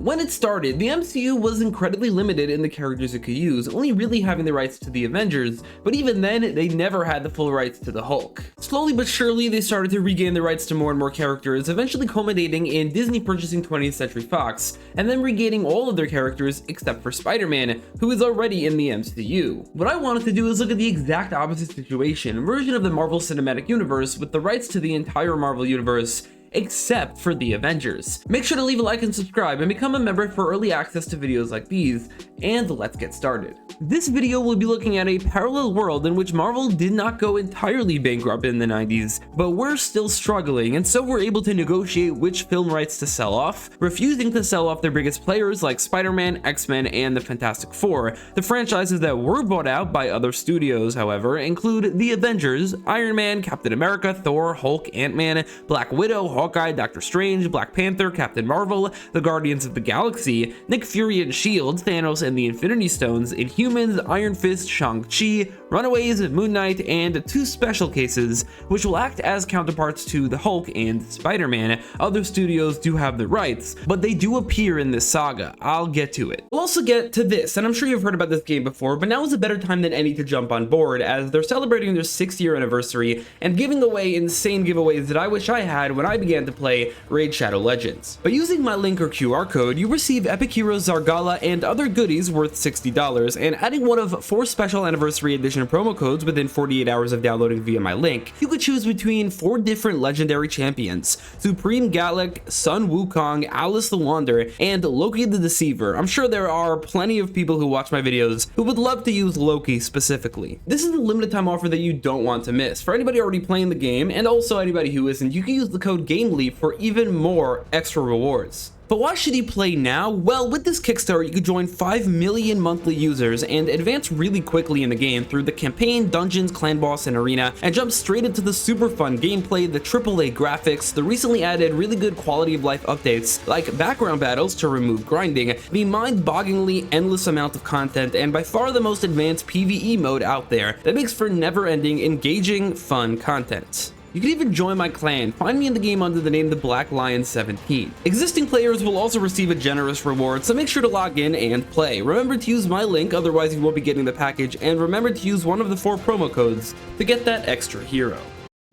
When it started, the MCU was incredibly limited in the characters it could use, only really having the rights to the Avengers, but even then, they never had the full rights to the Hulk. Slowly but surely, they started to regain the rights to more and more characters, eventually culminating in Disney purchasing 20th Century Fox, and then regaining all of their characters except for Spider-Man, who is already in the MCU. What I wanted to do is look at the exact opposite situation, a version of the Marvel Cinematic Universe with the rights to the entire Marvel Universe, except for the Avengers. Make sure to leave a like and subscribe and become a member for early access to videos like these, and let's get started. This video will be looking at a parallel world in which Marvel did not go entirely bankrupt in the 90s, but we're still struggling, and so we're able to negotiate which film rights to sell off, refusing to sell off their biggest players like Spider-Man, X-Men, and the Fantastic Four. The franchises that were bought out by other studios, however, include the Avengers, Iron Man, Captain America, Thor, Hulk, Ant-Man, Black Widow, Hawkeye, Doctor Strange, Black Panther, Captain Marvel, the Guardians of the Galaxy, Nick Fury and S.H.I.E.L.D., Thanos and the Infinity Stones, Inhumans, Iron Fist, Shang-Chi, Runaways, Moon Knight, and two special cases, which will act as counterparts to the Hulk and Spider-Man. Other studios do have the rights, but they do appear in this saga. I'll get to it. We'll also get to this, and I'm sure you've heard about this game before, but now is a better time than any to jump on board, as they're celebrating their 6th-year anniversary and giving away insane giveaways that I wish I had when I began to play Raid Shadow Legends. By using my link or QR code, you receive Epic Heroes Zargala and other goodies worth $60, and adding one of 4 special anniversary edition promo codes within 48 hours of downloading via my link, you could choose between 4 different legendary champions: Supreme Gallic, Sun Wukong, Alice the Wander, and Loki the Deceiver. I'm sure there are plenty of people who watch my videos who would love to use Loki specifically. This is a limited time offer that you don't want to miss. For anybody already playing the game, and also anybody who isn't, you can use the code Gameleap for even more extra rewards. But why should you play now? Well, with this Kickstarter, you could join 5 million monthly users and advance really quickly in the game through the campaign, dungeons, clan boss, and arena, and jump straight into the super fun gameplay, the AAA graphics, the recently added really good quality of life updates like background battles to remove grinding, the mind-bogglingly endless amount of content, and by far the most advanced PvE mode out there that makes for never-ending, engaging, fun content. You can even join my clan. Find me in the game under the name The Black Lion 17. Existing players will also receive a generous reward, so make sure to log in and play. Remember to use my link, otherwise you won't be getting the package, and remember to use one of the 4 promo codes to get that extra hero.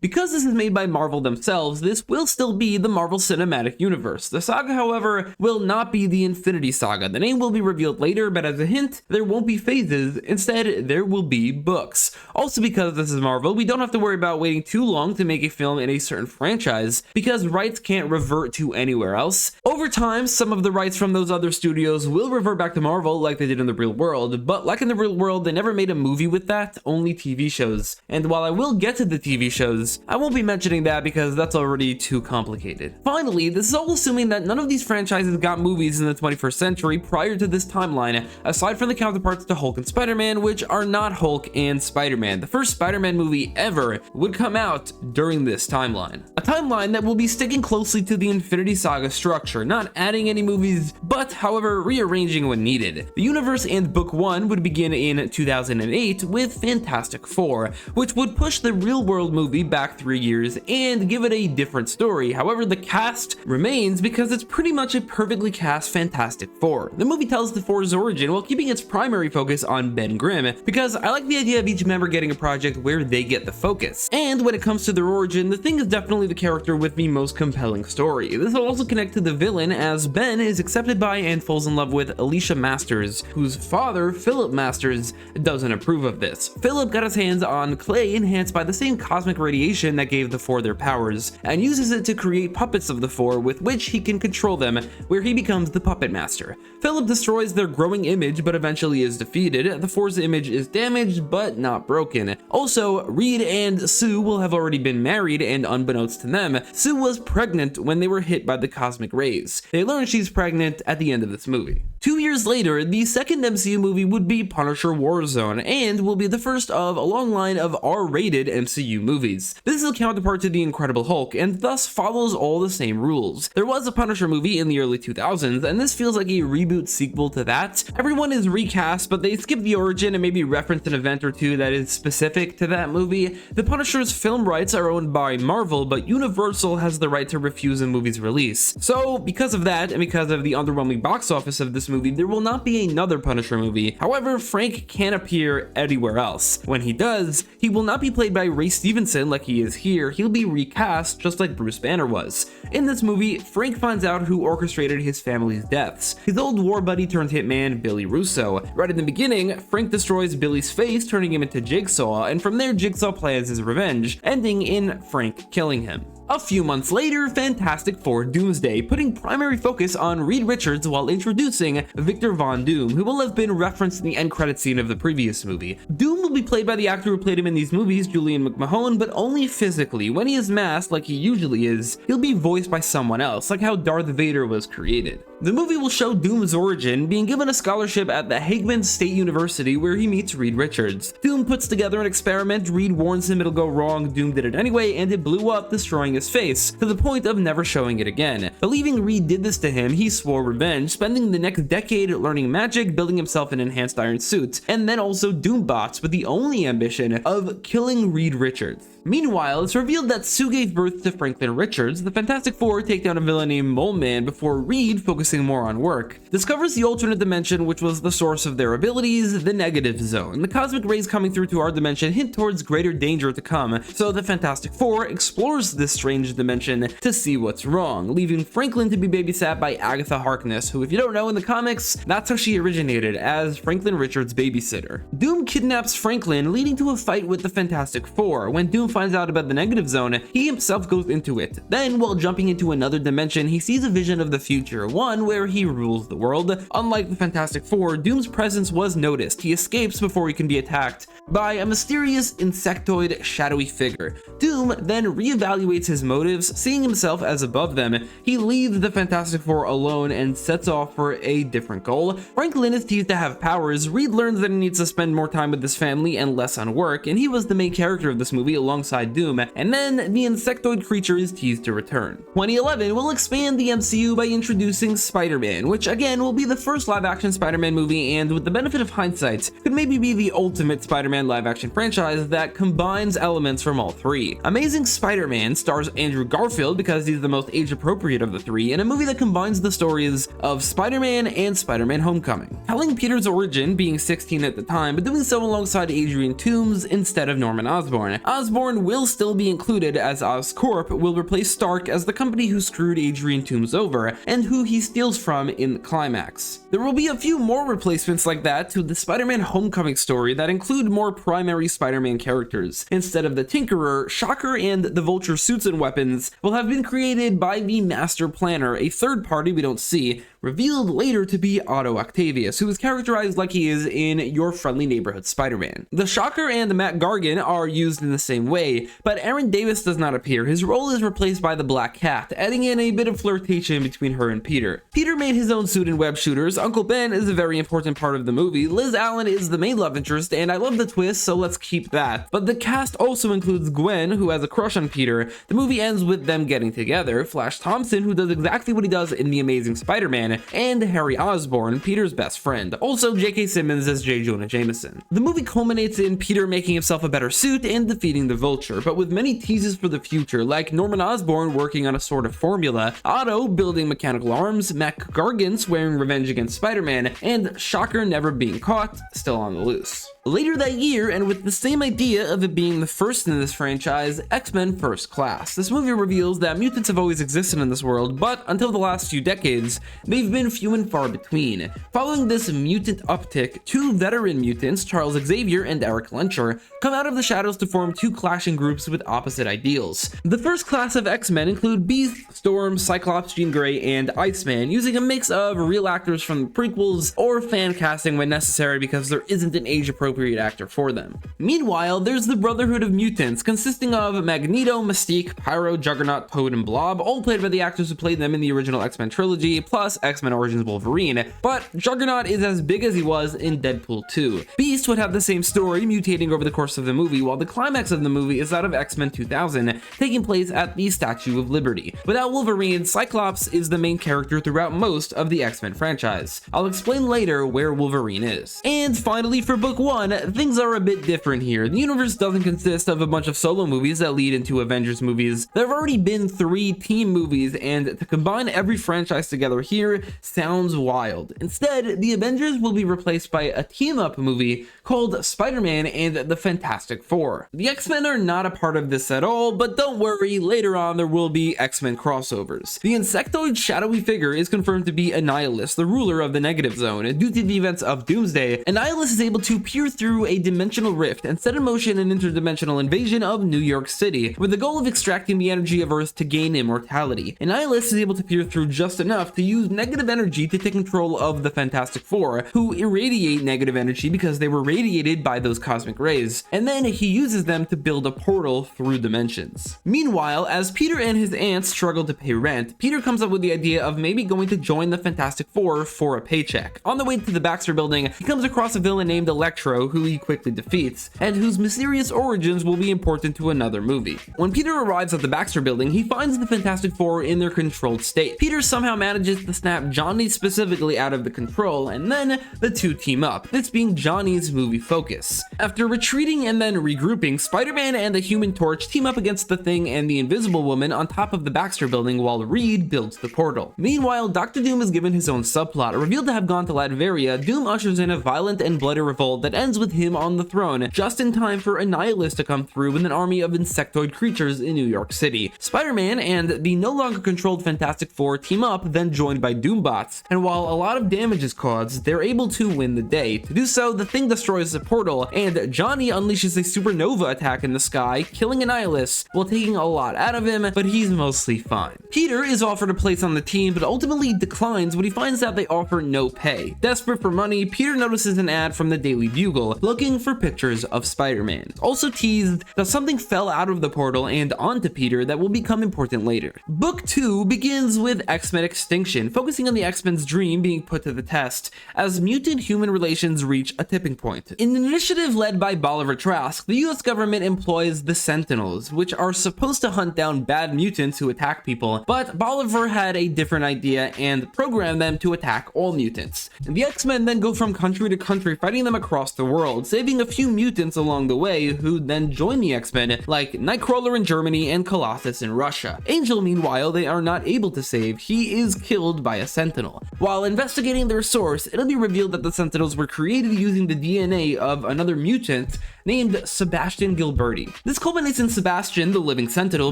Because this is made by Marvel themselves, this will still be the Marvel Cinematic Universe. The saga, however, will not be the Infinity Saga. The name will be revealed later, but as a hint, there won't be phases. Instead, there will be books. Also, because this is Marvel, we don't have to worry about waiting too long to make a film in a certain franchise, because rights can't revert to anywhere else. Over time, some of the rights from those other studios will revert back to Marvel like they did in the real world, but like in the real world, they never made a movie with that, only TV shows. And while I will get to the TV shows, I won't be mentioning that because that's already too complicated. Finally, this is all assuming that none of these franchises got movies in the 21st century prior to this timeline, aside from the counterparts to Hulk and Spider-Man, which are not Hulk and Spider-Man. The first Spider-Man movie ever would come out during this timeline. A timeline that will be sticking closely to the Infinity Saga structure, not adding any movies, but however rearranging when needed. The universe and book 1 would begin in 2008 with Fantastic Four, which would push the real-world movie back 3 years and give it a different story. However, the cast remains because it's pretty much a perfectly cast Fantastic Four. The movie tells the Four's origin while keeping its primary focus on Ben Grimm, because I like the idea of each member getting a project where they get the focus. And when it comes to their origin, the Thing is definitely the character with the most compelling story. This will also connect to the villain, as Ben is accepted by and falls in love with Alicia Masters, whose father, Philip Masters, doesn't approve of this. Philip got his hands on clay enhanced by the same cosmic radiation that gave the Four their powers, and uses it to create puppets of the Four with which he can control them, where he becomes the puppet master. Philip destroys their growing image but eventually is defeated. The Four's image is damaged but not broken. Also, Reed and Sue will have already been married, and unbeknownst to them, Sue was pregnant when they were hit by the cosmic rays. They learn she's pregnant at the end of this movie. 2 years later, the second MCU movie would be Punisher Warzone, and will be the first of a long line of R-rated MCU movies. This is a counterpart to The Incredible Hulk, and thus follows all the same rules. There was a Punisher movie in the early 2000s, and this feels like a reboot sequel to that. Everyone is recast, but they skip the origin and maybe reference an event or two that is specific to that movie. The Punisher's film rights are owned by Marvel, but Universal has the right to refuse a movie's release. So, because of that, and because of the underwhelming box office of this movie, there will not be another Punisher movie. However, Frank can appear anywhere else. When he does, he will not be played by Ray Stevenson like he is here. He'll be recast just like Bruce Banner was. In this movie, Frank finds out who orchestrated his family's deaths. His old war buddy turned hitman, Billy Russo. Right in the beginning, Frank destroys Billy's face, turning him into Jigsaw, and from there Jigsaw plans his revenge, ending in Frank killing him. A few months later, Fantastic Four Doomsday, putting primary focus on Reed Richards while introducing Victor Von Doom, who will have been referenced in the end credit scene of the previous movie. Doom will be played by the actor who played him in these movies, Julian McMahon, but only physically. When he is masked, like he usually is, he'll be voiced by someone else, like how Darth Vader was created. The movie will show Doom's origin, being given a scholarship at the Hageman State University where he meets Reed Richards. Doom puts together an experiment, Reed warns him it'll go wrong, Doom did it anyway, and it blew up, destroying his face, to the point of never showing it again. Believing Reed did this to him, he swore revenge, spending the next decade learning magic, building himself an enhanced iron suit, and then also Doom bots with the only ambition of killing Reed Richards. Meanwhile, it's revealed that Sue gave birth to Franklin Richards. The Fantastic Four take down a villain named Mole Man before Reed, focusing more on work, discovers the alternate dimension which was the source of their abilities, the negative zone. The cosmic rays coming through to our dimension hint towards greater danger to come, so the Fantastic Four explores this strange dimension to see what's wrong, leaving Franklin to be babysat by Agatha Harkness, who, if you don't know, in the comics, that's how she originated, as Franklin Richards' babysitter. Doom kidnaps Franklin, leading to a fight with the Fantastic Four. When Doom finds out about the negative zone, he himself goes into it. Then, while jumping into another dimension, he sees a vision of the future, one where he rules the world. Unlike the Fantastic Four, Doom's presence was noticed. He escapes before he can be attacked by a mysterious insectoid shadowy figure. Doom then reevaluates his motives, seeing himself as above them. He leaves the Fantastic Four alone and sets off for a different goal. Franklin is teased to have powers. Reed learns that he needs to spend more time with his family and less on work, and he was the main character of this movie alongside Doom, and then the insectoid creature is teased to return. 2011 will expand the MCU by introducing Spider-Man, which again will be the first live-action Spider-Man movie, and with the benefit of hindsight, could maybe be the ultimate Spider-Man live-action franchise that combines elements from all three. Amazing Spider-Man stars Andrew Garfield because he's the most age-appropriate of the three, in a movie that combines the stories of Spider-Man and Spider-Man Homecoming, telling Peter's origin, being 16 at the time, but doing so alongside Adrian Toomes instead of Norman Osborn. Osborn will still be included, as Oscorp will replace Stark as the company who screwed Adrian Toomes over, and who he steals from in the climax. There will be a few more replacements like that to the Spider-Man Homecoming story that include more primary Spider-Man characters. Instead of the Tinkerer, Shocker and the Vulture suits and weapons will have been created by the Master Planner, a third party we don't see, revealed later to be Otto Octavius, who is characterized like he is in Your Friendly Neighborhood Spider-Man. The Shocker and the Matt Gargan are used in the same way, but Aaron Davis does not appear. His role is replaced by the Black Cat, adding in a bit of flirtation between her and Peter. Peter made his own suit in Web Shooters. Uncle Ben is a very important part of the movie. Liz Allen is the main love interest, and I love the twist, so let's keep that. But the cast also includes Gwen, who has a crush on Peter. The movie ends with them getting together, Flash Thompson, who does exactly what he does in The Amazing Spider-Man, and Harry Osborn, Peter's best friend. Also J.K. Simmons as J. Jonah Jameson. The movie culminates in Peter making himself a better suit and defeating the Vulture, but with many teases for the future, like Norman Osborn working on a sort of formula, Otto building mechanical arms, Matt Gargan swearing revenge against Spider-Man, and Shocker never being caught, still on the loose. Later that year, and with the same idea of it being the first in this franchise, X-Men First Class. This movie reveals that mutants have always existed in this world, but until the last few decades, they've been few and far between. Following this mutant uptick, two veteran mutants, Charles Xavier and Eric Lencher, come out of the shadows to form two clashing groups with opposite ideals. The first class of X-Men include Beast, Storm, Cyclops, Jean Grey, and Iceman, using a mix of real actors from the prequels or fan casting when necessary because there isn't an age-appropriate appropriate actor for them. Meanwhile, there's the Brotherhood of Mutants, consisting of Magneto, Mystique, Pyro, Juggernaut, Toad, and Blob, all played by the actors who played them in the original X-Men trilogy, plus X-Men Origins Wolverine, but Juggernaut is as big as he was in Deadpool 2. Beast would have the same story, mutating over the course of the movie, while the climax of the movie is that of X-Men 2000, taking place at the Statue of Liberty. Without Wolverine, Cyclops is the main character throughout most of the X-Men franchise. I'll explain later where Wolverine is. And finally, for book 1, things are a bit different here. The universe doesn't consist of a bunch of solo movies that lead into Avengers movies. There have already been 3 team movies, and to combine every franchise together here sounds wild. Instead, the Avengers will be replaced by a team-up movie called Spider-Man and the Fantastic Four. The X-Men are not a part of this at all, but don't worry, later on there will be X-Men crossovers. The insectoid shadowy figure is confirmed to be Annihilus, the ruler of the Negative Zone. Due to the events of Doomsday, Annihilus is able to peer through a dimensional rift and set in motion an interdimensional invasion of New York City, with the goal of extracting the energy of Earth to gain immortality. Annihilus is able to peer through just enough to use negative energy to take control of the Fantastic Four, who irradiate negative energy because they were radiated by those cosmic rays, and then he uses them to build a portal through dimensions. Meanwhile, as Peter and his aunt struggle to pay rent, Peter comes up with the idea of maybe going to join the Fantastic Four for a paycheck. On the way to the Baxter building, he comes across a villain named Electro, who he quickly defeats, and whose mysterious origins will be important to another movie. When Peter arrives at the Baxter building, he finds the Fantastic Four in their controlled state. Peter somehow manages to snap Johnny specifically out of the control, and then the two team up, this being Johnny's movie focus. After retreating and then regrouping, Spider-Man and the Human Torch team up against the Thing and the Invisible Woman on top of the Baxter building while Reed builds the portal. Meanwhile, Doctor Doom is given his own subplot. Revealed to have gone to Latveria, Doom ushers in a violent and bloody revolt that ends with him on the throne, just in time for Annihilus to come through with an army of insectoid creatures in New York City. Spider-Man and the no longer controlled Fantastic Four team up, then joined by Doombots, and while a lot of damage is caused, they're able to win the day. To do so, the Thing destroys the portal, and Johnny unleashes a supernova attack in the sky, killing Annihilus while taking a lot out of him, but he's mostly fine. Peter is offered a place on the team, but ultimately declines when he finds out they offer no pay. Desperate for money, Peter notices an ad from the Daily Bugle looking for pictures of Spider-Man. Also teased that something fell out of the portal and onto Peter that will become important later. Book 2 begins with X-Men Extinction, focusing on the X-Men's dream being put to the test as mutant-human relations reach a tipping point. In an initiative led by Bolivar Trask, the US government employs the Sentinels, which are supposed to hunt down bad mutants who attack people, but Bolivar had a different idea and programmed them to attack all mutants. The X-Men then go from country to country fighting them across the world, saving a few mutants along the way who then join the X-Men, like Nightcrawler in Germany and Colossus in Russia. Angel, meanwhile, they are not able to save. He is killed by a Sentinel. While investigating their source, it'll be revealed that the Sentinels were created using the DNA of another mutant named Sebastian Gilberti. This culminates in Sebastian, the living Sentinel,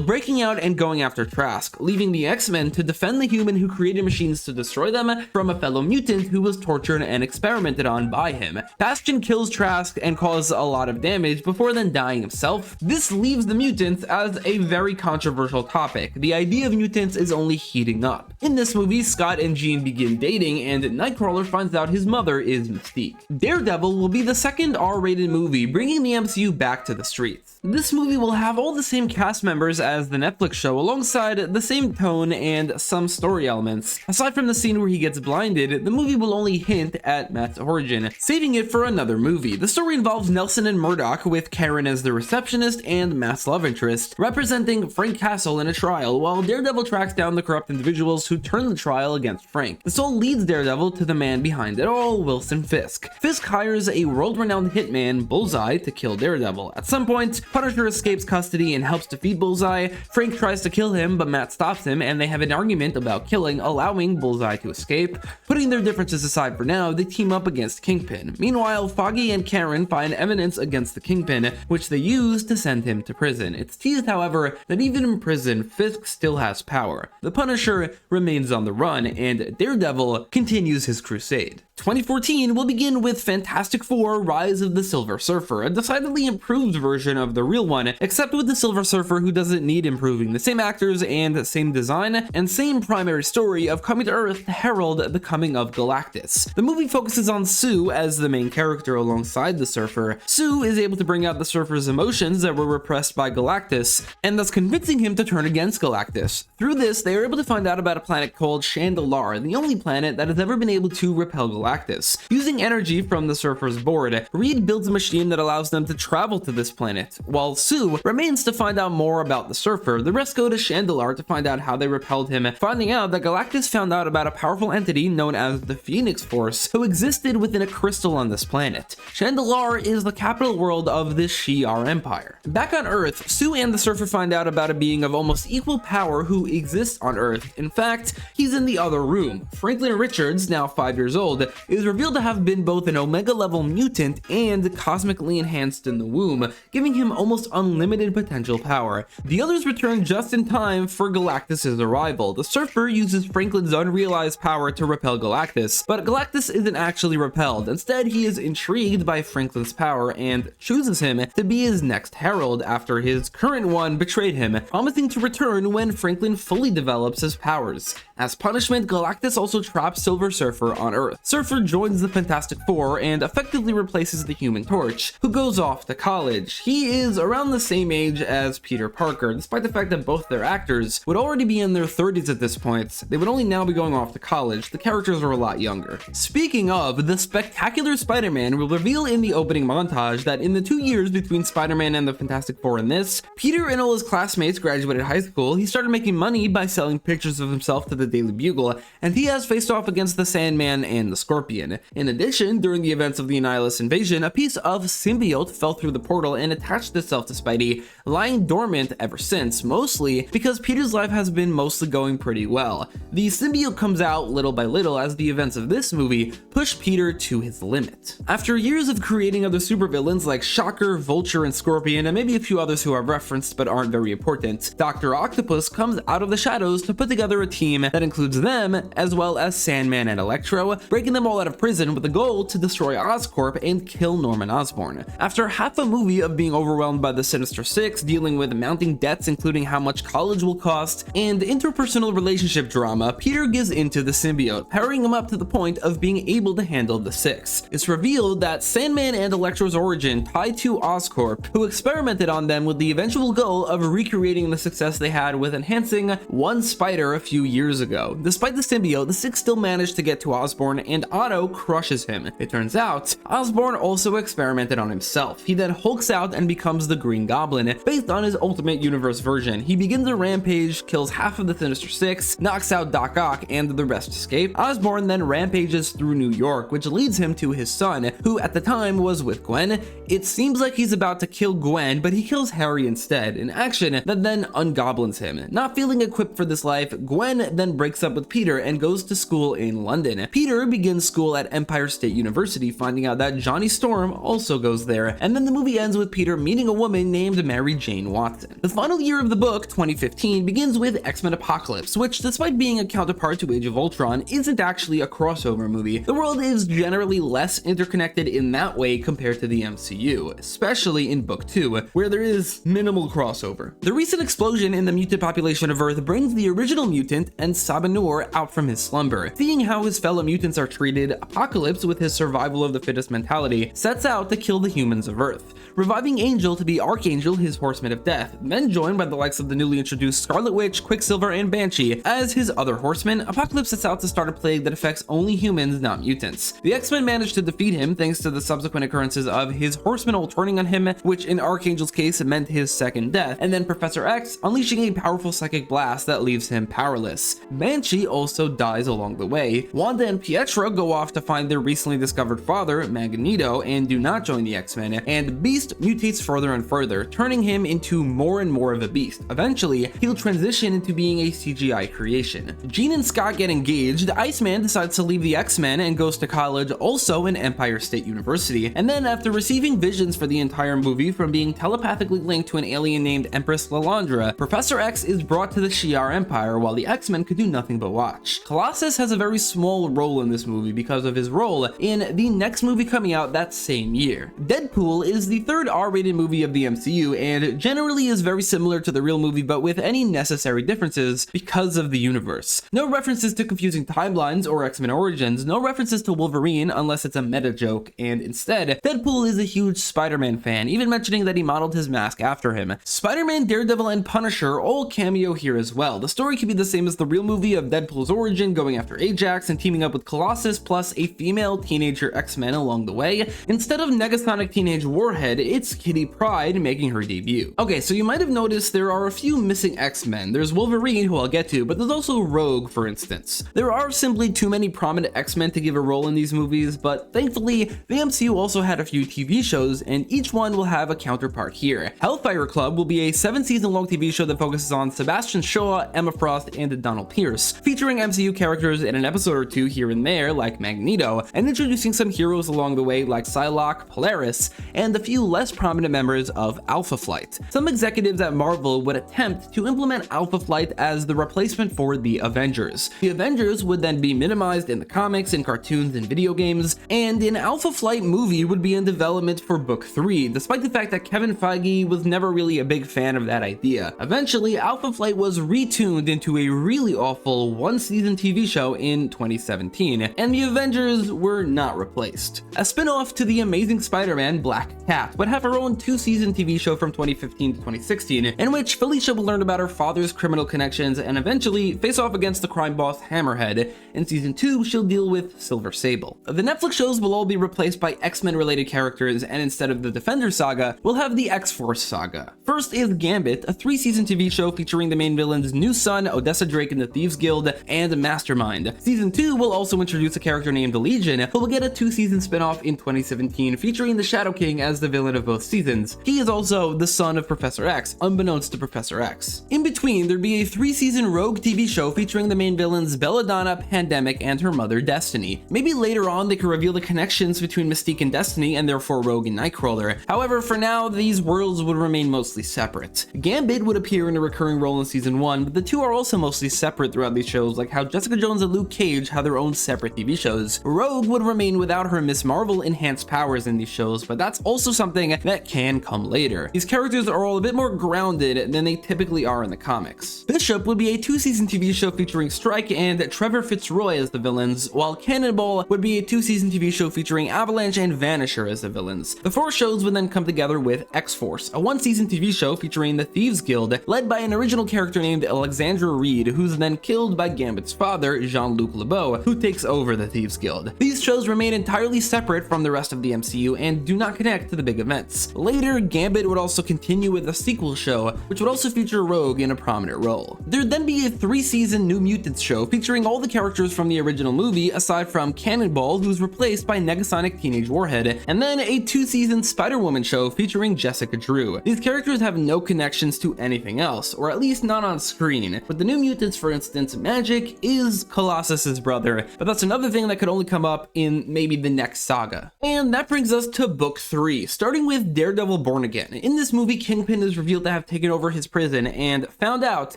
breaking out and going after Trask, leaving the X-Men to defend the human who created machines to destroy them from a fellow mutant who was tortured and experimented on by him. Bastion kills Trask and causes a lot of damage before then dying himself. This leaves the mutants as a very controversial topic. The idea of mutants is only heating up. In this movie, Scott and Jean begin dating, and Nightcrawler finds out his mother is Mystique. Daredevil will be the second R-rated movie, bringing the MCU back to the streets. This movie will have all the same cast members as the Netflix show, alongside the same tone and some story elements. Aside from the scene where he gets blinded, the movie will only hint at Matt's origin, saving it for another movie. The story involves Nelson and Murdoch, with Karen as the receptionist and Matt's love interest, representing Frank Castle in a trial, while Daredevil tracks down the corrupt individuals who turn the trial against Frank. This all leads Daredevil to the man behind it all, Wilson Fisk. Fisk hires a world-renowned hitman, Bullseye, to kill Daredevil. At some point, Punisher escapes custody and helps defeat Bullseye. Frank tries to kill him, but Matt stops him, and they have an argument about killing, allowing Bullseye to escape. Putting their differences aside for now, they team up against Kingpin. Meanwhile, Foggy and Karen find evidence against the Kingpin, which they use to send him to prison. It's teased, however, that even in prison, Fisk still has power. The Punisher remains on the run, and Daredevil continues his crusade. 2014 will begin with Fantastic Four: Rise of the Silver Surfer, a decidedly improved version of the real one, except with the Silver Surfer who doesn't need improving. The same actors and same design and same primary story of coming to Earth to herald the coming of Galactus. The movie focuses on Sue as the main character, alongside the Surfer, Sue is able to bring out the Surfer's emotions that were repressed by Galactus, and thus convincing him to turn against Galactus. Through this, they are able to find out about a planet called Chandelar, the only planet that has ever been able to repel Galactus. Using energy from the Surfer's board, Reed builds a machine that allows them to travel to this planet. While Sue remains to find out more about the Surfer, the rest go to Chandelar to find out how they repelled him, finding out that Galactus found out about a powerful entity known as the Phoenix Force, who existed within a crystal on this planet. Chandelar is the capital world of this Shi'ar Empire. Back on Earth, Sue and the Surfer find out about a being of almost equal power who exists on Earth. In fact, he's in the other room. Franklin Richards, now 5 years old, is revealed to have been both an Omega level mutant and cosmically enhanced in the womb, giving him almost unlimited potential power. The others return just in time for Galactus' arrival. The Surfer uses Franklin's unrealized power to repel Galactus, but Galactus isn't actually repelled. Instead, he is intrigued by Franklin's power and chooses him to be his next herald after his current one betrayed him, promising to return when Franklin fully develops his powers. As punishment, Galactus also traps Silver Surfer on Earth. Surfer joins the Fantastic Four and effectively replaces the Human Torch, who goes off to college. He is around the same age as Peter Parker, despite the fact that both their actors would already be in their 30s at this point. They would only now be going off to college. The characters are a lot younger. Speaking of, the Spectacular Spider-Man will reveal in the opening montage that in the 2 years between Spider-Man and the Fantastic Four in this, Peter and all his classmates graduated high school. He started making money by selling pictures of himself to the Daily Bugle, and he has faced off against the Sandman and the Scorpion. In addition, during the events of the Annihilus invasion, a piece of symbiote fell through the portal and attached itself to Spidey, lying dormant ever since, mostly because Peter's life has been mostly going pretty well. The symbiote comes out little by little as the events of this movie push Peter to his limit. After years of creating other supervillains like Shocker, Vulture, and Scorpion, and maybe a few others who are referenced but aren't very important, Dr. Octopus comes out of the shadows to put together a team that includes them, as well as Sandman and Electro, breaking them all out of prison with the goal to destroy Oscorp and kill Norman Osborn. After half a movie of being overwhelmed by the Sinister Six, dealing with mounting debts including how much college will cost, and interpersonal relationship drama, Peter gives into the symbiote, powering him up to the point of being able to handle the Six. It's revealed that Sandman and Electro's origin tied to Oscorp, who experimented on them with the eventual goal of recreating the success they had with enhancing one spider a few years ago. Despite the symbiote, the Six still managed to get to Osborn, and Otto crushes him. It turns out, Osborn also experimented on himself. He then hulks out and becomes the Green Goblin, based on his Ultimate Universe version. He begins a rampage, kills half of the Sinister Six, knocks out Doc Ock, and the rest escape. Osborn then rampages through New York, which leads him to his son, who at the time was with Gwen. It seems like he's about to kill Gwen, but he kills Harry instead, an action that then ungoblins him. Not feeling equipped for this life, Gwen then breaks up with Peter and goes to school in London. Peter begins school at Empire State University, finding out that Johnny Storm also goes there, and then the movie ends with Peter meeting a woman named Mary Jane Watson. The final year of the book, 2015, begins with X-Men Apocalypse, which, despite being a counterpart to Age of Ultron, isn't actually a crossover movie. The world is generally less interconnected in that way compared to the MCU, especially in Book 2, where there is minimal crossover. The recent explosion in the mutant population of Earth brings the original mutant and Sabanur out from his slumber. Seeing how his fellow mutants are treated, Apocalypse, with his survival of the fittest mentality, sets out to kill the humans of Earth, reviving Angel to be Archangel, his Horseman of Death, then joined by the likes of the newly introduced Scarlet Witch, Quicksilver, and Banshee as his other horsemen. Apocalypse sets out to start a plague that affects only humans, not mutants. The X-Men manage to defeat him thanks to the subsequent occurrences of his horsemen all turning on him, which in Archangel's case meant his second death, and then Professor X unleashing a powerful psychic blast that leaves him powerless. Banshee also dies along the way. Wanda and Pietro go off to find their recently discovered father, Magneto, and do not join the X-Men, and Beast mutates further and further, turning him into more and more of a beast. Eventually, he'll transition into being a CGI creation. Jean and Scott get engaged, Iceman decides to leave the X-Men and goes to college, also in Empire State University, and then after receiving visions for the entire movie from being telepathically linked to an alien named Empress Lalandra, Professor X is brought to the Shi'ar Empire while the X-Men could do nothing but watch. Colossus has a very small role in this movie because of his role in the next movie coming out that same year. Deadpool is the third R-rated movie of the MCU and generally is very similar to the real movie, but with any necessary differences because of the universe. No references to confusing timelines or X-Men origins, no references to Wolverine unless it's a meta joke, and instead, Deadpool is a huge Spider-Man fan, even mentioning that he modeled his mask after him. Spider-Man, Daredevil, and Punisher all cameo here as well. The story could be the same as the real movie of Deadpool's origin, going after Ajax and teaming up with Colossus plus a female teenager X-Men along the way. Instead of Negasonic Teenage Warhead, it's Kitty Pryde making her debut. Okay, so you might have noticed there are a few missing X-Men. There's Wolverine, who I'll get to, but there's also Rogue, for instance. There are simply too many prominent X-Men to give a role in these movies, but thankfully, the MCU also had a few TV shows, and each one will have a counterpart here. Hellfire Club will be a 7-season long TV show that focuses on Sebastian Shaw, Emma Frost, and Donald Pierce, featuring MCU characters in an episode or two here and there, like Magneto, and introducing some heroes along the way like Psylocke, Polaris, and a few less prominent members of Alpha Flight. Some executives at Marvel would attempt to implement Alpha Flight as the replacement for the Avengers. The Avengers would then be minimized in the comics, in cartoons, and video games, and an Alpha Flight movie would be in development for Book 3, despite the fact that Kevin Feige was never really a big fan of that idea. Eventually, Alpha Flight was retuned into a really awful one-season TV show in 2017, and the Avengers were not replaced. A spin-off to The Amazing Spider-Man, Black Cat would have her own 2-season TV show from 2015 to 2016, in which Felicia will learn about her father's criminal connections and eventually face off against the crime boss Hammerhead. In season 2, she'll deal with Silver Sable. The Netflix shows will all be replaced by X-Men related characters, and instead of the Defender saga, we'll have the X-Force saga. First is Gambit, a 3-season TV show featuring the main villain's new son, Odessa Drake and the Thieves Guild, and Mastermind. Season 2 will also introduce a character named Legion, who will get a 2-season spin-off in 2017 featuring the Shadow King as the villain of both seasons. He is also the son of Professor X, unbeknownst to Professor X. In between, there'd be a 3-season Rogue TV show featuring the main villains Belladonna, Pandemic, and her mother Destiny. Maybe later on they could reveal the connections between Mystique and Destiny, and therefore Rogue and Nightcrawler. However, for now, these worlds would remain mostly separate. Gambit would appear in a recurring role in season 1, but the two are also mostly separate throughout these shows, like how Jessica Jones and Luke Cage have their own separate TV shows. Rogue would remain without her Miss Marvel enhanced powers in these shows, but that's also something that can come later. These characters are all a bit more grounded than they typically are in the comics. Bishop would be a 2-season TV show featuring Strike and Trevor Fitzroy as the villains, while Cannonball would be a 2-season TV show featuring Avalanche and Vanisher as the villains. The 4 shows would then come together with X-Force, a 1-season TV show featuring the Thieves Guild, led by an original character named Alexandra Reed, who's then killed by Gambit's father, Jean-Luc Lebeau, who takes over the Thieves Guild. These shows remain entirely separate from the rest of the MCU and do not connect to the big events. Later, Gambit would also continue with a sequel show, which would also feature Rogue in a prominent role. There'd then be a 3-season New Mutants show featuring all the characters from the original movie, aside from Cannonball, who's replaced by Negasonic Teenage Warhead, and then a 2-season Spider-Woman show featuring Jessica Drew. These characters have no connections to anything else, or at least not on screen. With the New Mutants, for instance, Magic is Colossus's brother, but that's another thing that could only come up in maybe the next saga. And that brings us to Book 3, starting with Daredevil Born Again. In this movie, Kingpin is revealed to have taken over his prison and found out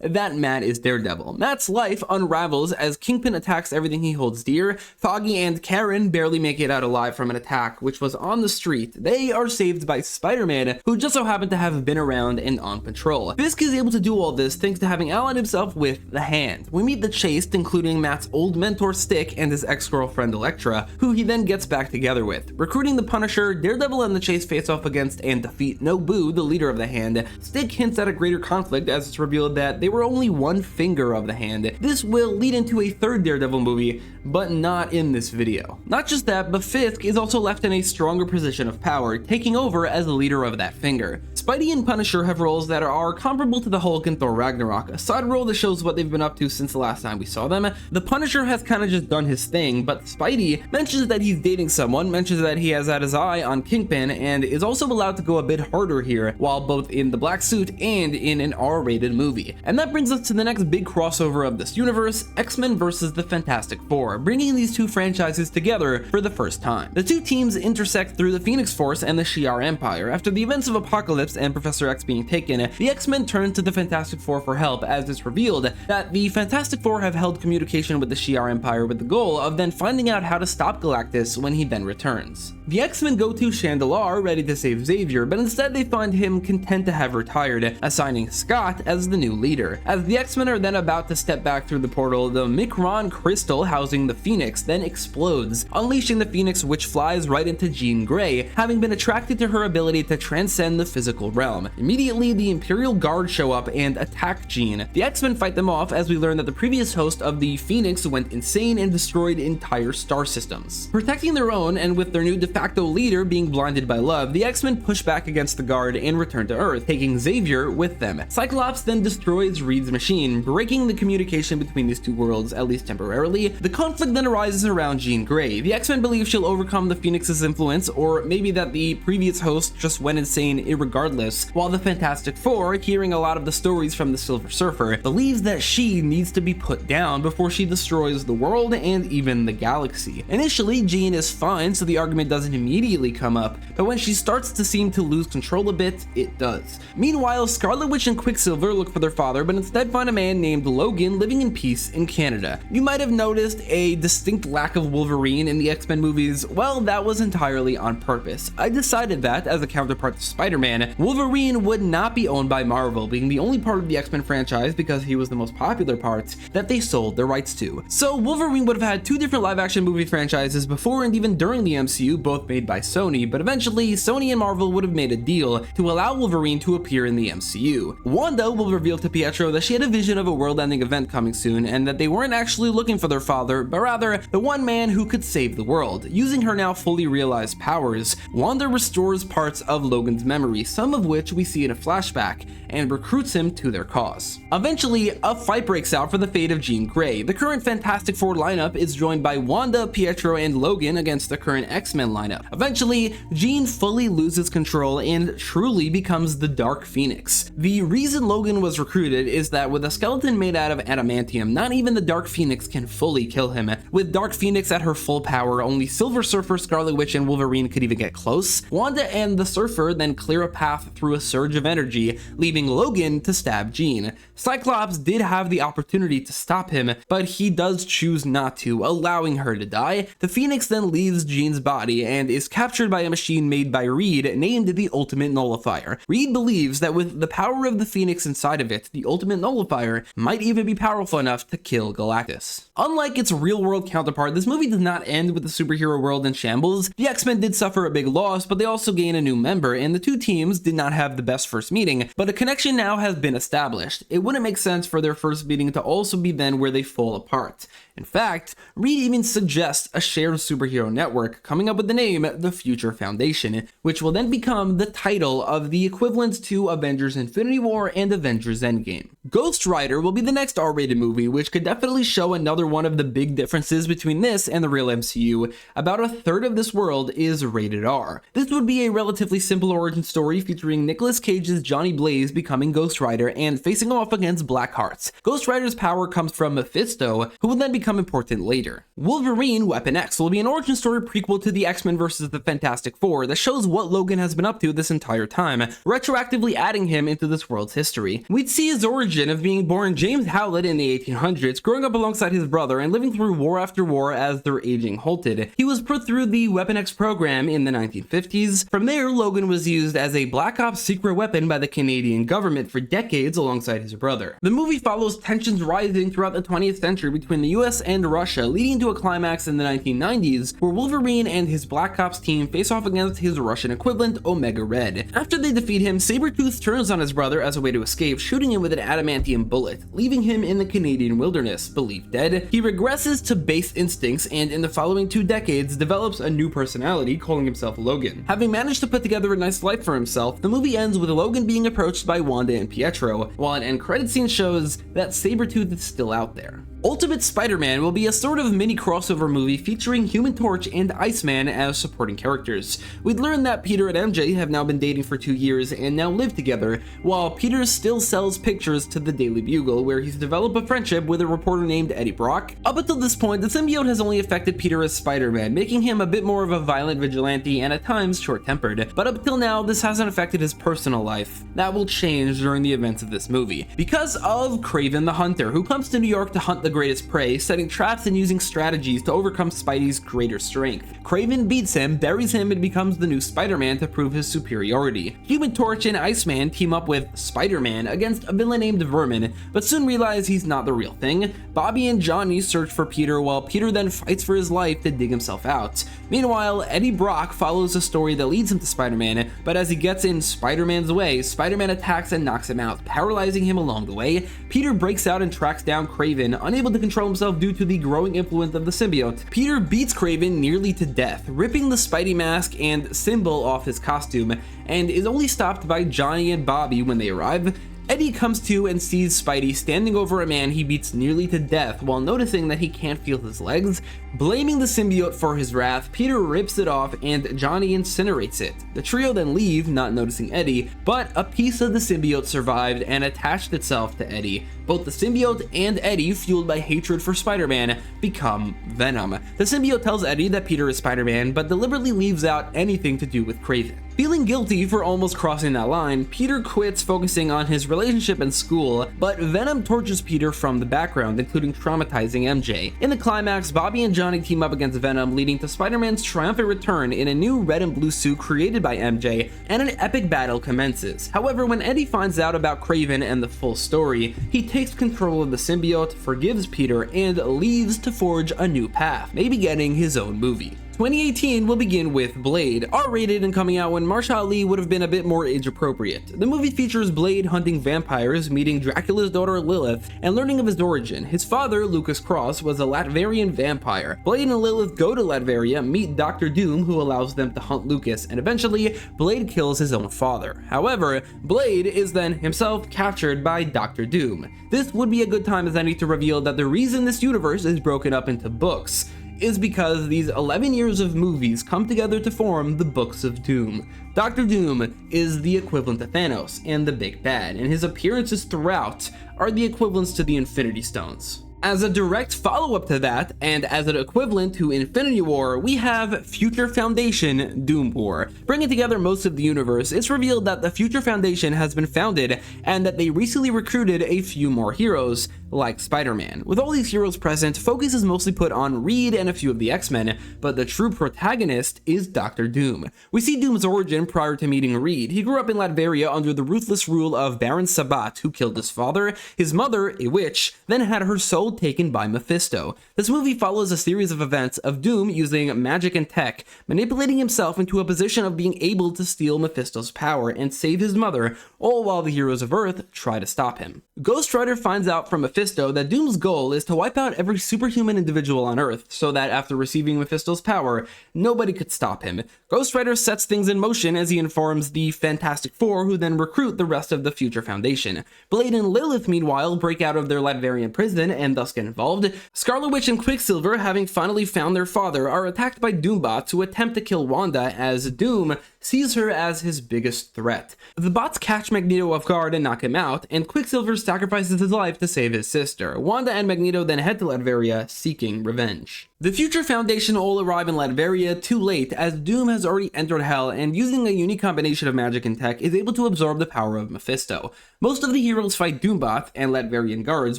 that Matt is Daredevil. Matt's life unravels as Kingpin attacks everything he holds dear. Foggy and Karen barely make it out alive from an attack which was on the street. They are saved by Spider-Man, who just so happened to have been around and on patrol. Fisk is able to do all this thanks to having allied himself with the Hand. We meet the Chased, including Matt's old mentor Stick and his ex-girlfriend Elektra, who he then gets back together with. Recruiting the Punisher, Daredevil and the Chase face off against and defeat Nobu, the leader of the Hand. Stick hints at a greater conflict as it's revealed that they were only one finger of the Hand. This will lead into a 3rd Daredevil movie, but not in this video. Not just that, but Fisk is also left in a stronger position of power, taking over as the leader of that finger. Spidey and Punisher have roles that are comparable to the Hulk and Thor Ragnarok, a side role that shows what they've been up to since the last time we saw them. The Punisher has kind of just done his thing, but Spidey mentions that he's dating someone, mentions that he has had his eye on Kingpin, and is also allowed to go a bit harder here, while both in the black suit and in an R-rated movie. And that brings us to the next big crossover of this universe, X-Men vs. the Fantastic Four, bringing these two franchises together for the first time. The two teams intersect through the Phoenix Force and the Shi'ar Empire. After the events of Apocalypse, Phoenix and Professor X being taken, the X-Men turn to the Fantastic Four for help, as it's revealed that the Fantastic Four have held communication with the Shi'ar Empire with the goal of then finding out how to stop Galactus when he then returns. The X-Men go to Chandelar ready to save Xavier, but instead they find him content to have retired, assigning Scott as the new leader. As the X-Men are then about to step back through the portal, the Micron crystal housing the Phoenix then explodes, unleashing the Phoenix, which flies right into Jean Grey, having been attracted to her ability to transcend the physical realm. Immediately, the Imperial Guard show up and attack Jean. The X-Men fight them off as we learn that the previous host of the Phoenix went insane and destroyed entire star systems. Protecting their own, and with their new de facto leader being blinded by love, the X-Men push back against the Guard and return to Earth, taking Xavier with them. Cyclops then destroys Reed's machine, breaking the communication between these two worlds, at least temporarily. The conflict then arises around Jean Grey. The X-Men believe she'll overcome the Phoenix's influence, or maybe that the previous host just went insane irregardless, while the Fantastic Four, hearing a lot of the stories from the Silver Surfer, believes that she needs to be put down before she destroys the world and even the galaxy. Initially, Jean is fine, so the argument doesn't immediately come up, but when she starts to seem to lose control a bit, it does. Meanwhile, Scarlet Witch and Quicksilver look for their father, but instead find a man named Logan living in peace in Canada. You might have noticed a distinct lack of Wolverine in the X-Men movies. Well, that was entirely on purpose. I decided that, as a counterpart to Spider-Man, Wolverine would not be owned by Marvel, being the only part of the X-Men franchise, because he was the most popular part, that they sold the rights to. So Wolverine would have had two different live-action movie franchises before and even during the MCU, both made by Sony, but eventually Sony and Marvel would have made a deal to allow Wolverine to appear in the MCU. Wanda will reveal to Pietro that she had a vision of a world-ending event coming soon, and that they weren't actually looking for their father, but rather the one man who could save the world. Using her now fully realized powers, Wanda restores parts of Logan's memory, some of which we see in a flashback, and recruits him to their cause. Eventually, a fight breaks out for the fate of Jean Grey. The current Fantastic Four lineup is joined by Wanda, Pietro, and Logan against the current X-Men lineup. Eventually, Jean fully loses control and truly becomes the Dark Phoenix. The reason Logan was recruited is that with a skeleton made out of adamantium, not even the Dark Phoenix can fully kill him. With Dark Phoenix at her full power, only Silver Surfer, Scarlet Witch, and Wolverine could even get close. Wanda and the Surfer then clear a path through a surge of energy, leaving Logan to stab Jean. Cyclops did have the opportunity to stop him, but he does choose not to, allowing her to die. The Phoenix then leaves Jean's body and is captured by a machine made by Reed named the Ultimate Nullifier. Reed believes that with the power of the Phoenix inside of it, the Ultimate Nullifier might even be powerful enough to kill Galactus. Unlike its real-world counterpart, this movie does not end with the superhero world in shambles. The X-Men did suffer a big loss, but they also gain a new member, and the two teams did not have the best first meeting, but a connection now has been established. It wouldn't make sense for their first meeting to also be then where they fall apart. In fact, Reed even suggests a shared superhero network, coming up with the name the Future Foundation, which will then become the title of the equivalent to Avengers Infinity War and Avengers Endgame. Ghost Rider will be the next R-rated movie, which could definitely show another one of the big differences between this and the real MCU. About a third of this world is rated R. This would be a relatively simple origin story featuring Nicolas Cage's Johnny Blaze becoming Ghost Rider and facing off against Blackhearts. Ghost Rider's power comes from Mephisto, who will then become important later. Wolverine Weapon X will be an origin story prequel to the X-Men vs. the Fantastic Four that shows what Logan has been up to this entire time, retroactively adding him into this world's history. We'd see his origin of being born James Howlett in the 1800s, growing up alongside his brother and living through war after war as their aging halted. He was put through the Weapon X program in the 1950s. From there, Logan was used as a Black Ops secret weapon by the Canadian government for decades alongside his brother. The movie follows tensions rising throughout the 20th century between the US and Russia, leading to a climax in the 1990s where Wolverine and his Black Ops team face off against his Russian equivalent, Omega Red. After they defeat him, Sabretooth turns on his brother as a way to escape, shooting him with an adamantium bullet, leaving him in the Canadian wilderness, believed dead. He regresses to base instincts and in the following 2 decades develops a new personality, calling himself Logan. Having managed to put together a nice life for himself, the movie ends with Logan being approached by Wanda and Pietro, while an end credit scene shows that Sabretooth is still out there. Ultimate Spider-Man will be a sort of mini crossover movie featuring Human Torch and Iceman as supporting characters. We'd learned that Peter and MJ have now been dating for 2 years and now live together, while Peter still sells pictures to the Daily Bugle, where he's developed a friendship with a reporter named Eddie Brock. Up until this point, the symbiote has only affected Peter as Spider-Man, making him a bit more of a violent vigilante and at times short-tempered. But up till now, this hasn't affected his personal life. That will change during the events of this movie, because of Kraven the Hunter, who comes to New York to hunt the greatest prey, setting traps and using strategies to overcome Spidey's greater strength. Kraven beats him, buries him, and becomes the new Spider-Man to prove his superiority. Human Torch and Iceman team up with Spider-Man against a villain named Vermin, but soon realize he's not the real thing. Bobby and Johnny search for Peter, while Peter then fights for his life to dig himself out. Meanwhile, Eddie Brock follows a story that leads him to Spider-Man, but as he gets in Spider-Man's way, Spider-Man attacks and knocks him out, paralyzing him along the way. Peter breaks out and tracks down Kraven, unable to control himself due to the growing influence of the symbiote. Peter beats Kraven nearly to death, ripping the Spidey mask and symbol off his costume, and is only stopped by Johnny and Bobby when they arrive. Eddie comes to and sees Spidey standing over a man he beats nearly to death while noticing that he can't feel his legs. Blaming the symbiote for his wrath, Peter rips it off and Johnny incinerates it. The trio then leave, not noticing Eddie, but a piece of the symbiote survived and attached itself to Eddie. Both the symbiote and Eddie, fueled by hatred for Spider-Man, become Venom. The symbiote tells Eddie that Peter is Spider-Man, but deliberately leaves out anything to do with Kraven. Feeling guilty for almost crossing that line, Peter quits focusing on his relationship and school, but Venom tortures Peter from the background, including traumatizing MJ. In the climax, Bobby and Johnny team up against Venom, leading to Spider-Man's triumphant return in a new red and blue suit created by MJ, and an epic battle commences. However, when Eddie finds out about Kraven and the full story, he takes control of the symbiote, forgives Peter, and leaves to forge a new path, maybe getting his own movie. 2018 will begin with Blade, R-rated and coming out when Mahershala Ali would have been a bit more age-appropriate. The movie features Blade hunting vampires, meeting Dracula's daughter Lilith, and learning of his origin. His father, Lucas Cross, was a Latverian vampire. Blade and Lilith go to Latveria, meet Dr. Doom, who allows them to hunt Lucas, and eventually, Blade kills his own father. However, Blade is then himself captured by Dr. Doom. This would be a good time as any to reveal that the reason this universe is broken up into books is because these 11 years of movies come together to form the Books of Doom. Dr. Doom is the equivalent to Thanos and the Big Bad, and his appearances throughout are the equivalents to the Infinity Stones. As a direct follow-up to that, and as an equivalent to Infinity War, we have Future Foundation Doom War. Bringing together most of the universe, it's revealed that the Future Foundation has been founded and that they recently recruited a few more heroes, like Spider-Man. With all these heroes present, focus is mostly put on Reed and a few of the X-Men, but the true protagonist is Dr. Doom. We see Doom's origin prior to meeting Reed. He grew up in Latveria under the ruthless rule of Baron Sabat, who killed his father. His mother, a witch, then had her soul taken by Mephisto. This movie follows a series of events of Doom using magic and tech, manipulating himself into a position of being able to steal Mephisto's power and save his mother, all while the heroes of Earth try to stop him. Ghost Rider finds out from Mephisto that Doom's goal is to wipe out every superhuman individual on Earth, so that after receiving Mephisto's power, nobody could stop him. Ghost Rider sets things in motion as he informs the Fantastic Four, who then recruit the rest of the Future Foundation. Blade and Lilith, meanwhile, break out of their Latverian prison and thus get involved. Scarlet Witch and Quicksilver, having finally found their father, are attacked by Doombots who attempt to kill Wanda, as Doom sees her as his biggest threat. The bots catch Magneto off guard and knock him out, and Quicksilver sacrifices his life to save his sister. Wanda and Magneto then head to Latveria, seeking revenge. The Future Foundation all arrive in Latveria too late, as Doom has already entered Hell and, using a unique combination of magic and tech, is able to absorb the power of Mephisto. Most of the heroes fight Doombots and Latverian guards,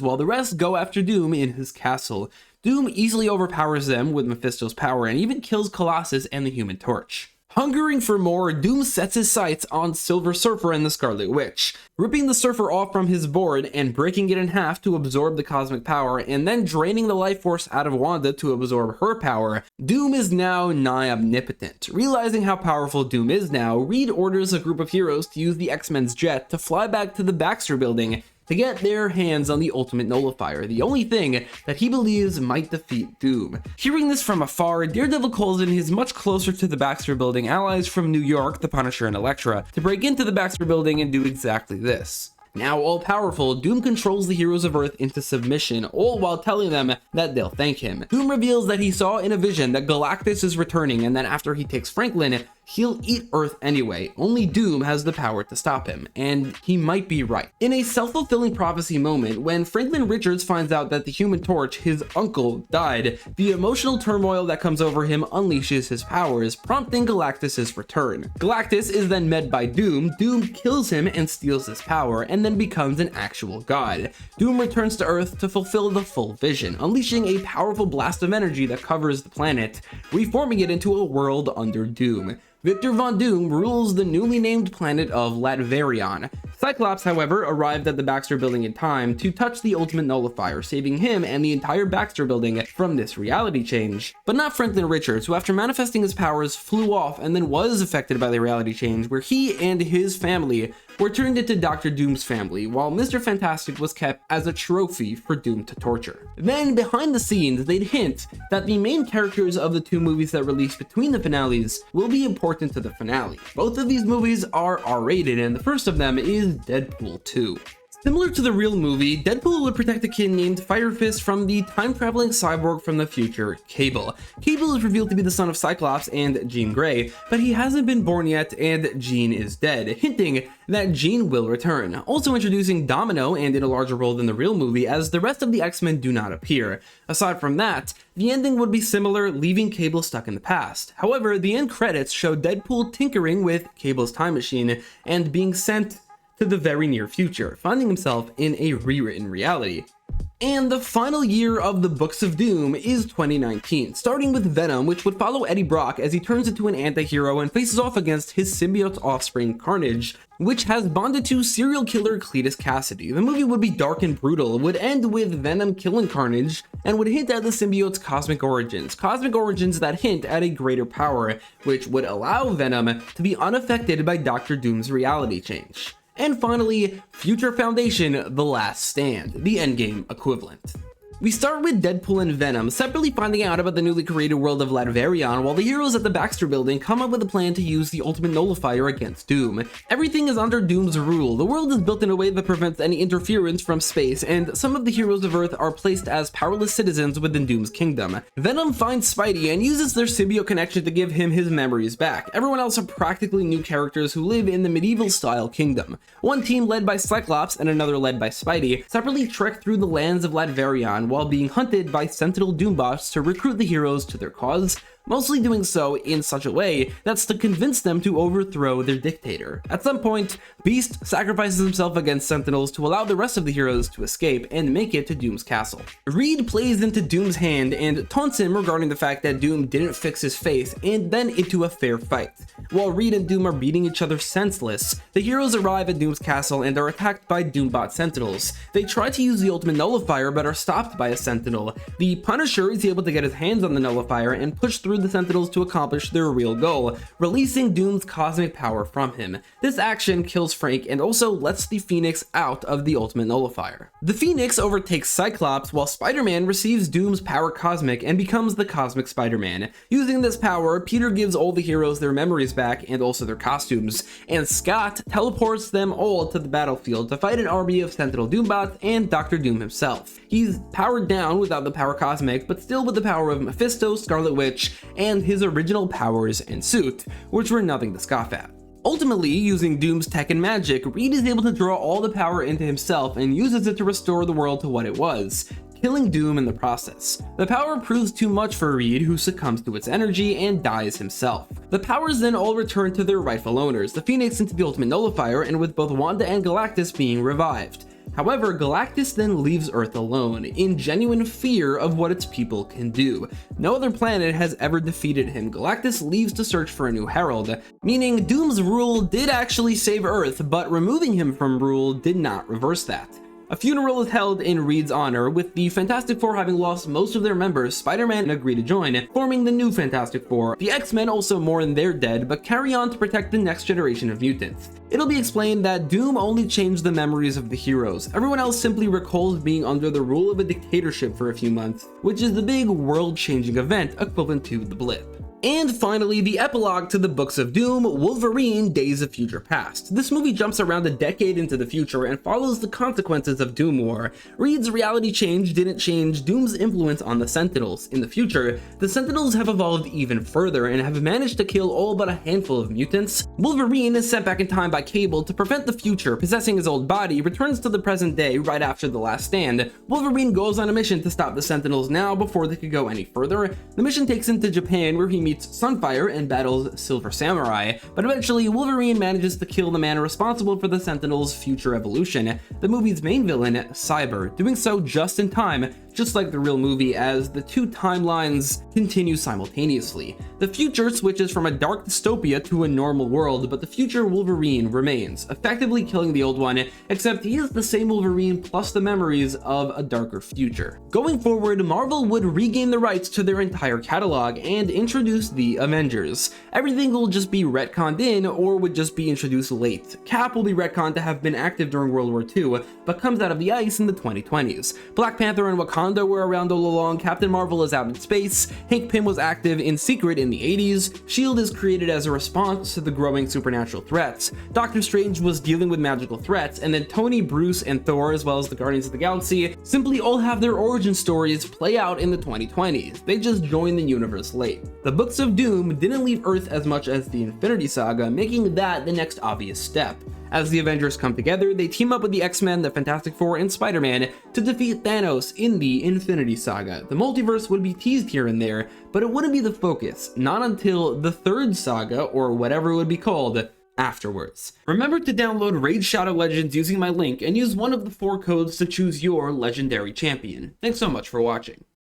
while the rest go after Doom in his castle. Doom easily overpowers them with Mephisto's power and even kills Colossus and the Human Torch. Hungering for more, Doom sets his sights on Silver Surfer and the Scarlet Witch, ripping the Surfer off from his board and breaking it in half to absorb the cosmic power, and then draining the life force out of Wanda to absorb her power. Doom is now nigh omnipotent. Realizing how powerful Doom is now, Reed orders a group of heroes to use the X-Men's jet to fly back to the Baxter Building to get their hands on the ultimate nullifier, the only thing that he believes might defeat Doom. Hearing this from afar, Daredevil calls in his much closer to the Baxter Building allies from New York, the Punisher and Elektra, to break into the Baxter Building and do exactly this. Now all-powerful, Doom controls the heroes of Earth into submission, all while telling them that they'll thank him. Doom reveals that he saw in a vision that Galactus is returning, and then after he takes Franklin, he'll eat Earth anyway. Only Doom has the power to stop him, and he might be right. In a self-fulfilling prophecy moment, when Franklin Richards finds out that the Human Torch, his uncle, died, the emotional turmoil that comes over him unleashes his powers, prompting Galactus's return. Galactus is then met by Doom. Doom kills him and steals his power, and then becomes an actual god. Doom returns to Earth to fulfill the full vision, unleashing a powerful blast of energy that covers the planet, reforming it into a world under Doom. Victor Von Doom rules the newly named planet of Latverion. Cyclops, however, arrived at the Baxter Building in time to touch the Ultimate Nullifier, saving him and the entire Baxter Building from this reality change. But not Franklin Richards, who after manifesting his powers flew off and then was affected by the reality change, where he and his family were turned into Dr. Doom's family, while Mr. Fantastic was kept as a trophy for Doom to torture. Then, behind the scenes, they'd hint that the main characters of the two movies that released between the finales will be important to the finale. Both of these movies are R-rated, and the first of them is Deadpool 2. Similar to the real movie, Deadpool would protect a kid named Fire Fist from the time-traveling cyborg from the future, Cable. Cable is revealed to be the son of Cyclops and Jean Grey, but he hasn't been born yet and Jean is dead, hinting that Jean will return. Also introducing Domino, and in a larger role than the real movie, as the rest of the X-Men do not appear. Aside from that, the ending would be similar, leaving Cable stuck in the past. However, the end credits show Deadpool tinkering with Cable's time machine and being sent to the very near future, finding himself in a rewritten reality. And the final year of the Books of Doom is 2019, starting with Venom, which would follow Eddie Brock as he turns into an anti-hero and faces off against his symbiote's offspring, Carnage, which has bonded to serial killer Cletus Cassidy. The movie would be dark and brutal, would end with Venom killing Carnage, and would hint at the symbiote's cosmic origins that hint at a greater power, which would allow Venom to be unaffected by Dr. Doom's reality change. And finally, Future Foundation: The Last Stand, the Endgame equivalent. We start with Deadpool and Venom separately finding out about the newly created world of Latverion, while the heroes at the Baxter Building come up with a plan to use the Ultimate Nullifier against Doom. Everything is under Doom's rule. The world is built in a way that prevents any interference from space, and some of the heroes of Earth are placed as powerless citizens within Doom's kingdom. Venom finds Spidey and uses their symbiote connection to give him his memories back. Everyone else are practically new characters who live in the medieval-style kingdom. One team led by Cyclops and another led by Spidey separately trek through the lands of Latverion while being hunted by Sentinel Doombots to recruit the heroes to their cause, mostly doing so in such a way that's to convince them to overthrow their dictator. At some point, Beast sacrifices himself against Sentinels to allow the rest of the heroes to escape and make it to Doom's castle. Reed plays into Doom's hand and taunts him regarding the fact that Doom didn't fix his face, and then into a fair fight. While Reed and Doom are beating each other senseless, the heroes arrive at Doom's castle and are attacked by Doombot Sentinels. They try to use the Ultimate Nullifier but are stopped by a Sentinel. The Punisher is able to get his hands on the Nullifier and push through the Sentinels to accomplish their real goal, releasing Doom's cosmic power from him. This action kills Frank and also lets the Phoenix out of the Ultimate Nullifier. The Phoenix overtakes Cyclops while Spider-Man receives Doom's power cosmic and becomes the Cosmic Spider-Man. Using this power, Peter gives all the heroes their memories back and also their costumes, and Scott teleports them all to the battlefield to fight an army of Sentinel Doombots and Dr. Doom himself. He's powered down without the power cosmic, but still with the power of Mephisto, Scarlet Witch, and his original powers and suit, which were nothing to scoff at. Ultimately, using Doom's tech and magic, Reed is able to draw all the power into himself and uses it to restore the world to what it was, killing Doom in the process. The power proves too much for Reed, who succumbs to its energy and dies himself. The powers then all return to their rightful owners, the Phoenix into the Ultimate Nullifier, and with both Wanda and Galactus being revived. However, Galactus then leaves Earth alone, in genuine fear of what its people can do. No other planet has ever defeated him. Galactus leaves to search for a new herald, meaning Doom's rule did actually save Earth, but removing him from rule did not reverse that. A funeral is held in Reed's honor, with the Fantastic Four having lost most of their members. Spider-Man agreed to join, forming the new Fantastic Four. The X-Men also mourn their dead, but carry on to protect the next generation of mutants. It'll be explained that Doom only changed the memories of the heroes. Everyone else simply recalls being under the rule of a dictatorship for a few months, which is the big world-changing event equivalent to the blip. And finally, the epilogue to the Books of Doom, Wolverine Days of Future Past. This movie jumps around a decade into the future and follows the consequences of Doom War. Reed's reality change didn't change Doom's influence on the Sentinels. In the future, the Sentinels have evolved even further and have managed to kill all but a handful of mutants. Wolverine is sent back in time by Cable to prevent the future, possessing his old body, returns to the present day right after The Last Stand. Wolverine goes on a mission to stop the Sentinels now before they could go any further. The mission takes him to Japan, where he meets Sunfire and battles Silver Samurai, but eventually Wolverine manages to kill the man responsible for the Sentinels' future evolution, the movie's main villain, Cyber, doing so just in time, just like the real movie, as the two timelines continue simultaneously. The future switches from a dark dystopia to a normal world, but the future Wolverine remains, effectively killing the old one, except he is the same Wolverine plus the memories of a darker future. Going forward, Marvel would regain the rights to their entire catalog and introduce the Avengers. Everything will just be retconned in, or would just be introduced late. Cap will be retconned to have been active during World War II, but comes out of the ice in the 2020s. Black Panther and Wakanda were around all along, Captain Marvel is out in space, Hank Pym was active in secret in the 80s, S.H.I.E.L.D. is created as a response to the growing supernatural threats, Doctor Strange was dealing with magical threats, and then Tony, Bruce, and Thor, as well as the Guardians of the Galaxy, simply all have their origin stories play out in the 2020s. They just joined the universe late. The Books of Doom didn't leave Earth as much as the Infinity Saga, making that the next obvious step. As the Avengers come together, they team up with the X-Men, the Fantastic Four, and Spider-Man to defeat Thanos in the Infinity Saga. The multiverse would be teased here and there, but it wouldn't be the focus, not until the third saga, or whatever it would be called, afterwards. Remember to download Raid Shadow Legends using my link and use one of the 4 codes to choose your legendary champion. Thanks so much for watching.